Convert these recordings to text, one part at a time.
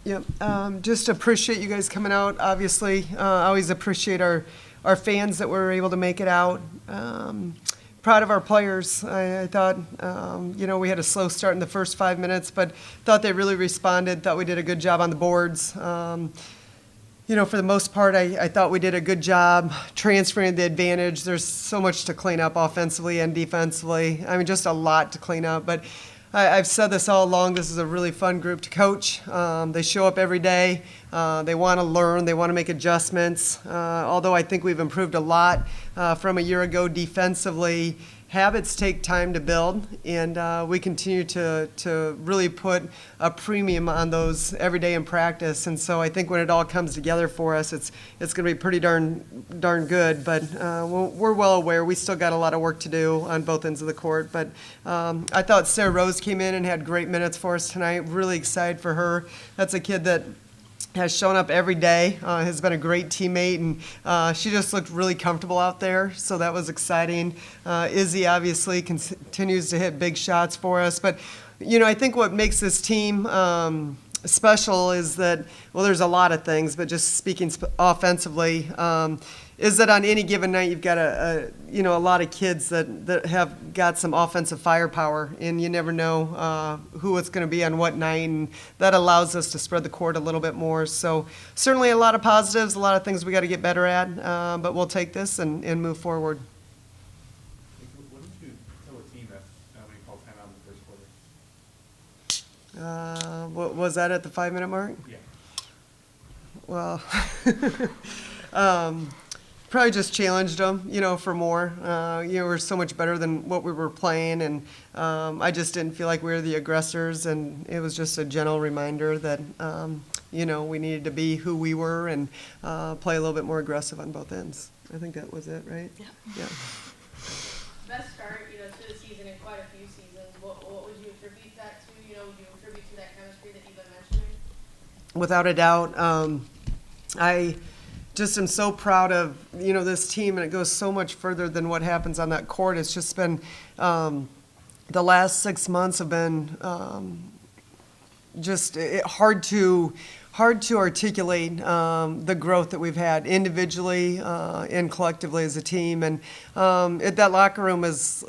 Yep. Just appreciate you guys coming out. Obviously, always appreciate our fans that were able to make it out. Proud of our players. I thought, we had a slow start in the first 5 minutes, but thought they really responded. Thought we did a good job on the boards. For the most part, I thought we did a good job transferring the advantage. There's so much to clean up offensively and defensively. I mean, just a lot to clean up. But I've said this all along. This is a really fun group to coach. They show up every day. They want to learn. They want to make adjustments. Although I think we've improved a lot from a year ago defensively. Habits take time to build, and we continue to really put a premium on those every day in practice. And so I think when it all comes together for us, it's going to be pretty darn good. But we're well aware we still got a lot of work to do on both ends of the court. But I thought Sarah Rose came in and had great minutes for us tonight. Really excited for her. That's a kid that has shown up every day, has been a great teammate, and she just looked really comfortable out there, so that was exciting. Izzy obviously continues to hit big shots for us, but I think what makes this team special is that, well, there's a lot of things, but just speaking offensively, is that on any given night you've got a lot of kids that have got some offensive firepower, and you never know who it's going to be on what night, and that allows us to spread the court a little bit more. So certainly a lot of positives, a lot of things we got to get better at, but we'll take this and move forward. What did you tell the team when you called timeout in the first quarter? What was that at the 5-minute mark? Yeah. Well, probably just challenged them, for more. We're so much better than what we were playing, and I just didn't feel like we were the aggressors, and it was just a gentle reminder that, we needed to be who we were and play a little bit more aggressive on both ends. I think that was it, right? Yeah. Best start, to the season in quite a few seasons. What would you attribute that to? Would you attribute to that chemistry that you've been mentioning? Without a doubt. I just am so proud of, this team, and it goes so much further than what happens on that court. It's just been, the last 6 months have been hard to articulate the growth that we've had individually and collectively as a team. And that locker room is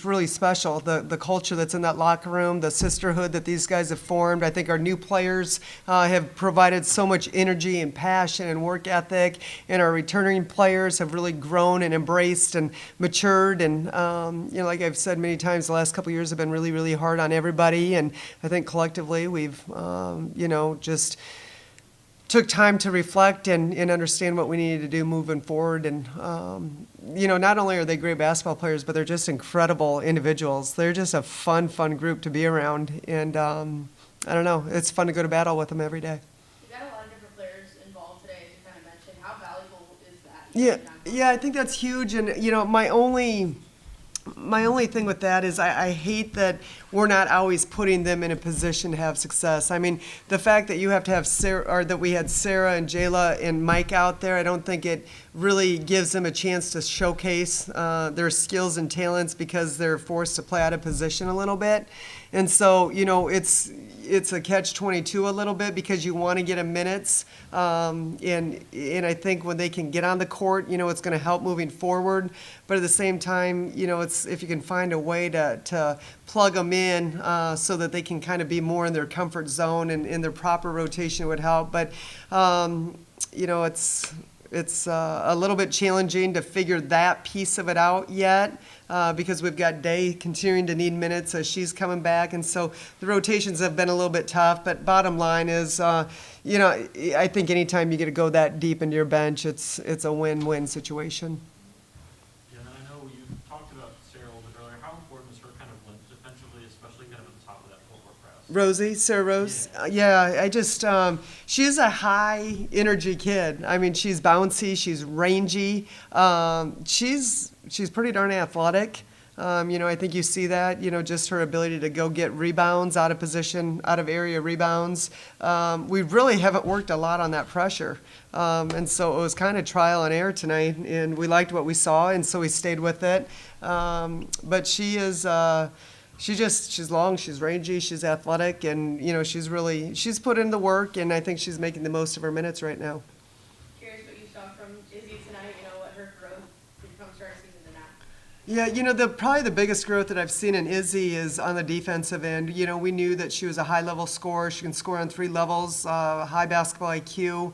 really special. The culture that's in that locker room, the sisterhood that these guys have formed. I think our new players have provided so much energy and passion and work ethic, and our returning players have really grown and embraced and matured. And like I've said many times, the last couple of years have been really, really hard on everybody. And I think collectively we've just took time to reflect and understand what we needed to do moving forward. And, not only are they great basketball players, but they're just incredible individuals. They're just a fun group to be around. And I don't know, it's fun to go to battle with them every day. You got a lot of different players involved today, as you kind of mentioned. How valuable is that? Yeah, I think that's huge. And, my only thing with that is I hate that we're not always putting them in a position to have success. I mean, the fact that you have to have Sarah, or that we had Sarah and Jayla and Mike out there, I don't think it really gives them a chance to showcase their skills and talents, because they're forced to play out of position a little bit. And so, it's a catch-22 a little bit, because you want to get them minutes. And I think when they can get on the court, it's going to help moving forward. But at the same time, it's if you can find a way to plug them in so that they can kind of be more in their comfort zone, and in their proper rotation would help. But, it's a little bit challenging to figure that piece of it out yet, because we've got Day continuing to need minutes as she's coming back. And so the rotations have been a little bit tough. But bottom line is, I think anytime you get to go that deep into your bench, it's a win-win situation. Yeah, and I know you talked about Sarah a little bit earlier. How important is her kind of length defensively, especially kind of at the top of that full court press? Sarah Rose. Yeah, I just, she's a high energy kid. I mean, she's bouncy, she's rangy. She's pretty darn athletic. I think you see that, just her ability to go get rebounds out of position, out of area rebounds. We really haven't worked a lot on that pressure. And so it was kind of trial and error tonight, and we liked what we saw, and so we stayed with it. But she is, she's long, she's rangy, she's athletic, and, she's put in the work, and I think she's making the most of her minutes right now. Curious what you saw from Izzy tonight, what her growth from start of season to now. Yeah, probably the biggest growth that I've seen in Izzy is on the defensive end. We knew that she was a high-level scorer. She can score on 3 levels, high basketball IQ.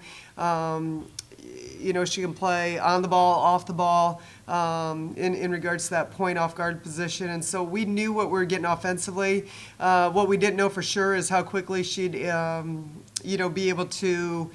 She can play on the ball, off the ball, in regards to that point off guard position. And so we knew what we were getting offensively. What we didn't know for sure is how quickly she'd, be able to,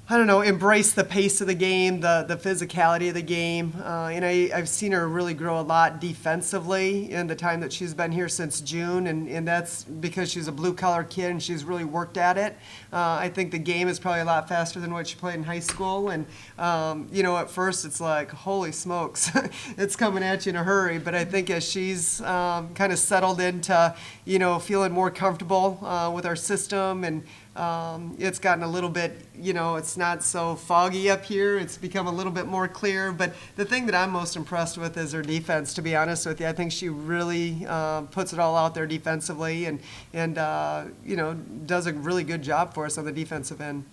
embrace the pace of the game, the physicality of the game. And I've seen her really grow a lot defensively in the time that she's been here since June, and that's because she's a blue-collar kid and she's really worked at it. I think the game is probably a lot faster than what she played in high school. And, at first it's like, holy smokes, it's coming at you in a hurry. But I think as she's kind of settled into, feeling more comfortable with our system, and it's gotten a little bit, it's not so foggy up here. It's become a little bit more clear. But the thing that I'm most impressed with is her defense, to be honest with you. I think she really puts it all out there defensively, and does a really good job for us on the defensive end.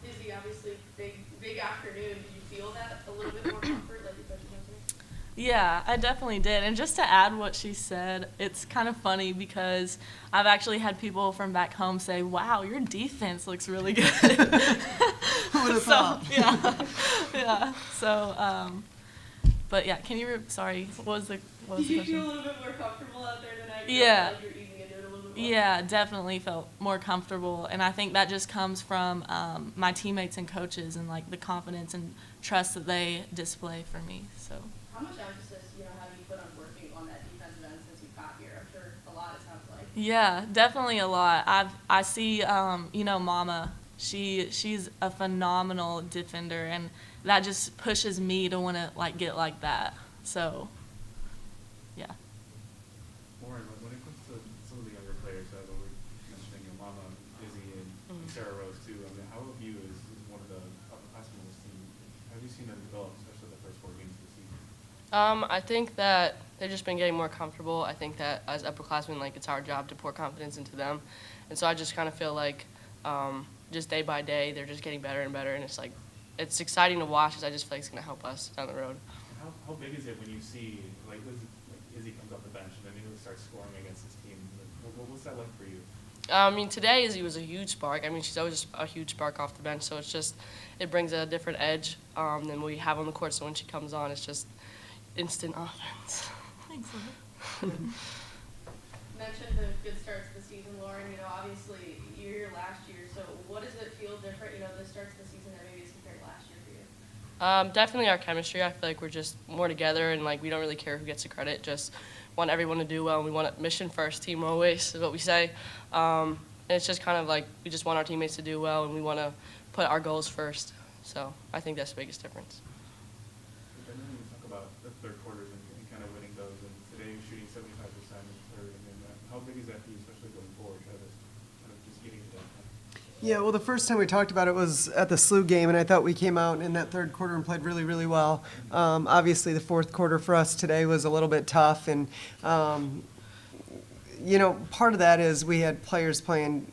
Izzy, obviously, big afternoon. Did you feel that a little bit more comfort, like you said yesterday? Yeah, I definitely did. And just to add what she said, it's kind of funny because I've actually had people from back home say, wow, your defense looks really good. Who would have thought? Yeah. So, but yeah, sorry, what was the Did you question? feel a little bit more comfortable out there tonight? Yeah. Like you're easing into it a little bit more? Yeah, definitely felt more comfortable. And I think that just comes from my teammates and coaches and like the confidence and trust that they display for me. So. How much emphasis, have you put on working on that defensive end since you got here? I'm sure a lot, it sounds like. Yeah, definitely a lot. I see, Mama. She's a phenomenal defender, and that just pushes me to want to get like that. So, yeah. Lauren, when it comes to some of the younger players that we're mentioning, your Mama, Izzy, and Sarah Rose too. I mean, how have you, as one of the upperclassmen on this team, have you seen them develop, especially the first 4 games of the season? I think that they've just been getting more comfortable. I think that as upperclassmen, it's our job to pour confidence into them. And so I just kind of feel like just day by day, they're just getting better and better. And it's exciting to watch because I just feel like it's going to help us down the road. How big is it when you see, Izzy comes off the bench and then he starts scoring against his team? What's that like for you? Today Izzy was a huge spark. She's always a huge spark off the bench. So it brings a different edge than we have on the court. So when she comes on, it's just instant offense. Thanks, Mentioned the good start to the season, Lauren. Obviously you're here last year, so what does it feel different, the start to the season that maybe is compared to last year for you? Definitely our chemistry. I feel like we're just more together, and we don't really care who gets the credit. Just want everyone to do well, and we want a mission first team always is what we say. And it's just kind of we just want our teammates to do well, and we want to put our goals first. So I think that's the biggest difference. I know you talk about the third quarters and kind of winning those, and today you're shooting 75% in the third. I mean, how big is that for you, especially going forward, kind of just getting to that point? Yeah, well, the first time we talked about it was at the SLU game, and I thought we came out in that third quarter and played really, really well. Obviously, the fourth quarter for us today was a little bit tough, and, part of that is we had players playing,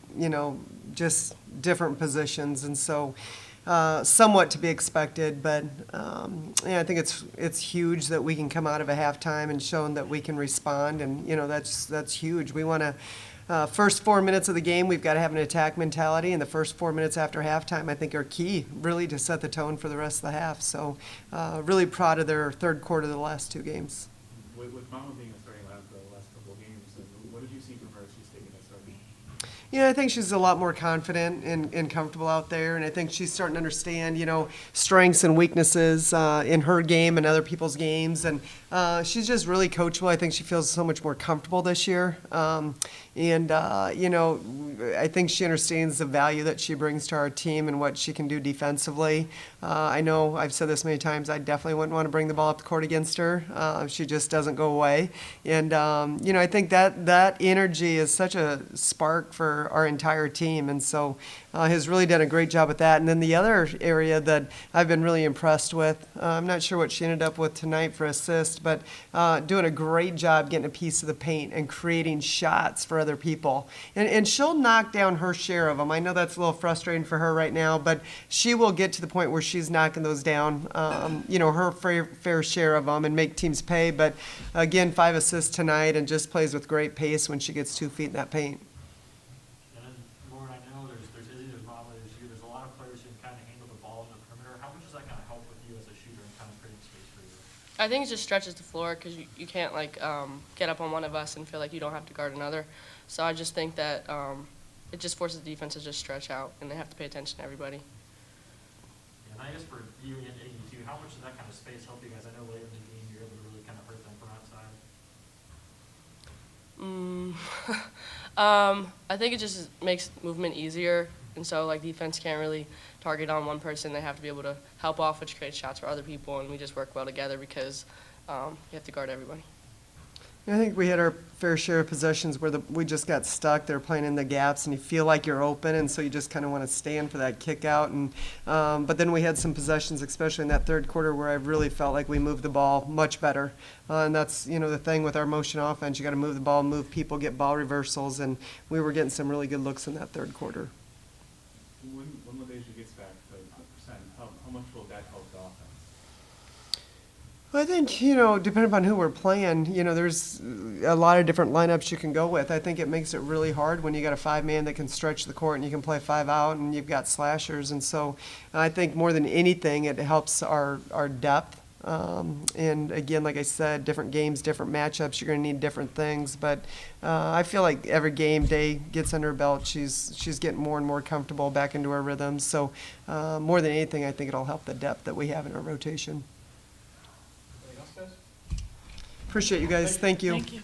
just different positions, and so somewhat to be expected, but I think it's huge that we can come out of a halftime and show that we can respond, and, that's huge. We want to first 4 minutes of the game, we've got to have an attack mentality, and the first 4 minutes after halftime, I think, are key, really, to set the tone for the rest of the half. So really proud of their third quarter of the last 2 games. With Mama being a starting lineup for the last couple of games, what did you see from her as she's taking that starting? Yeah, I think she's a lot more confident and comfortable out there, and I think she's starting to understand, strengths and weaknesses in her game and other people's games, and she's just really coachable. I think she feels so much more comfortable this year, I think she understands the value that she brings to our team and what she can do defensively. I know I've said this many times, I definitely wouldn't want to bring the ball up the court against her. She just doesn't go away, and I think that energy is such a spark for our entire team. And so has really done a great job with that. And then the other area that I've been really impressed with, I'm not sure what she ended up with tonight for assist, but doing a great job getting a piece of the paint and creating shots for other people. And she'll knock down her share of them. I know that's a little frustrating for her right now, but she will get to the point where she's knocking those down, her fair share of them and make teams pay. But again, 5 assists tonight and just plays with great pace when she gets 2 feet in that paint. And then, Lauren, I know there's Izzy, there's Mama, there's you, there's a lot of players who can kind of handle the ball in the perimeter. How much does that kind of help with you as a shooter and kind of creating space for you? I think it just stretches the floor because you can't get up on one of us and feel like you don't have to guard another. So I just think that it just forces the defense to just stretch out and they have to pay attention to everybody. And I guess for you and Iggy too, how much does that kind of space help you guys? I know later in the game you're able to really kind of hurt them from outside. I think it just makes movement easier, and so defense can't really target on one person. They have to be able to help off, which creates shots for other people, and we just work well together because you have to guard everybody. I think we had our fair share of possessions where we just got stuck. They're playing in the gaps, and you feel like you're open, and so you just kind of want to stand for that kick out. And but then we had some possessions, especially in that third quarter, where I really felt like we moved the ball much better. And that's the thing with our motion offense. You got to move the ball, move people, get ball reversals, and we were getting some really good looks in that third quarter. When LaDeja gets back to 100%, how much will that help the offense? I think, depending upon who we're playing, there's a lot of different lineups you can go with. I think it makes it really hard when you got a 5-man that can stretch the court and you can play 5 out and you've got slashers. And so I think more than anything, it helps our depth. And again, like I said, different games, different matchups, you're going to need different things. But I feel like every game Day gets under her belt, she's getting more and more comfortable back into her rhythms. So more than anything, I think it'll help the depth that we have in our rotation. Anything else, guys? Appreciate you guys. Thank you. Thank you.